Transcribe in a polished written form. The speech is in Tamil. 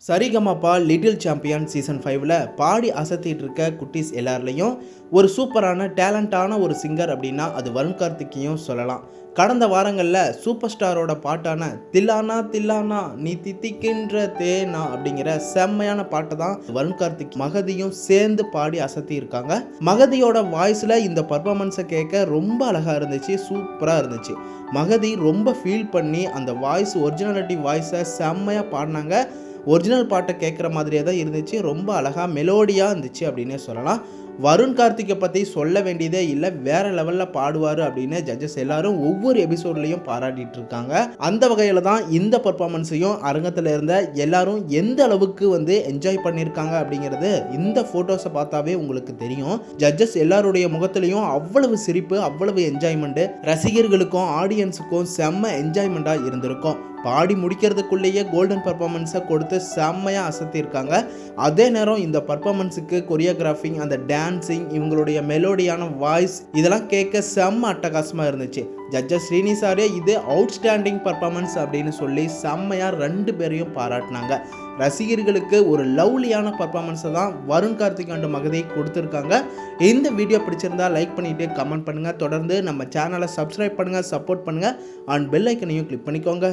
சரிகமபா லிட்டில் சாம்பியன் சீசன் 5ல் பாடி அசத்திட்டு இருக்க குட்டீஸ் எல்லாருலேயும் ஒரு சூப்பரான டேலண்டான ஒரு சிங்கர் அப்படின்னா அது வருண் கார்த்திக்கையும் சொல்லலாம். கடந்த வாரங்களில் சூப்பர் ஸ்டாரோட பாட்டான தில்லானா தில்லானா நீ தித்திக்கின்ற தேனா அப்படிங்கிற செம்மையான பாட்டை தான் வருண் கார்த்திக் மகதியும் சேர்ந்து பாடி அசத்தி இருக்காங்க. மகதியோட வாய்ஸில் இந்த பர்ஃபார்மன்ஸை கேட்க ரொம்ப அழகாக இருந்துச்சு, சூப்பராக இருந்துச்சு. மகதி ரொம்ப ஃபீல் பண்ணி அந்த வாய்ஸ் ஒரிஜினாலிட்டி வாய்ஸை செம்மையாக பாடினாங்க. ஒரிஜினல் பாட்டை கேட்குற மாதிரியே தான் இருந்துச்சு, ரொம்ப அழகாக மெலோடியாக இருந்துச்சு அப்படின்னே சொல்லலாம். வருண் கார்த்திக்கை பற்றி சொல்ல வேண்டியதே இல்லை, வேற லெவலில் பாடுவார் அப்படின்னு ஜட்ஜஸ் எல்லாரும் ஒவ்வொரு எபிசோட்லையும் பாராட்டிட்டு இருக்காங்க. அந்த வகையில் தான் இந்த பர்ஃபார்மன்ஸையும் அரங்கத்தில் இருந்த எல்லாரும் எந்த அளவுக்கு என்ஜாய் பண்ணியிருக்காங்க அப்படிங்கிறது இந்த ஃபோட்டோஸை பார்த்தாவே உங்களுக்கு தெரியும். ஜட்ஜஸ் எல்லாருடைய முகத்திலையும் அவ்வளவு சிரிப்பு, அவ்வளவு என்ஜாய்மெண்ட்டு, ரசிகர்களுக்கும் ஆடியன்ஸுக்கும் செம்ம என்ஜாய்மெண்ட்டாக இருந்திருக்கும். பாடி முடிக்கிறதுக்குள்ளேயே கோல்டன் பர்ஃபார்மன்ஸை கொடுத்து செம்மையாக அசத்தியிருக்காங்க. அதே நேரம் இந்த பர்ஃபார்மன்ஸுக்கு கொரியோகிராஃபிங், அந்த டான்ஸிங், இவங்களுடைய மெலோடியான வாய்ஸ் இதெல்லாம் கேட்க செம்ம அட்டகாசமாக இருந்துச்சு. ஜட்ஜஸ் ஸ்ரீனிசாரே இது அவுட்ஸ்டாண்டிங் பர்ஃபார்மன்ஸ் அப்படின்னு சொல்லி செம்மையாக 2 பேரையும் பாராட்டினாங்க. ரசிகர்களுக்கு ஒரு லவ்லியான பர்ஃபார்மன்ஸை தான் வருண் கார்த்திக் அண்ட் மகதி கொடுத்துருக்காங்க. இந்த வீடியோ பிடிச்சிருந்தா லைக் பண்ணிவிட்டு கமெண்ட் பண்ணுங்கள். தொடர்ந்து நம்ம சேனலை சப்ஸ்கிரைப் பண்ணுங்கள், சப்போர்ட் பண்ணுங்கள், அண்ட் பெல் ஐக்கனையும் கிளிக் பண்ணிக்கோங்க.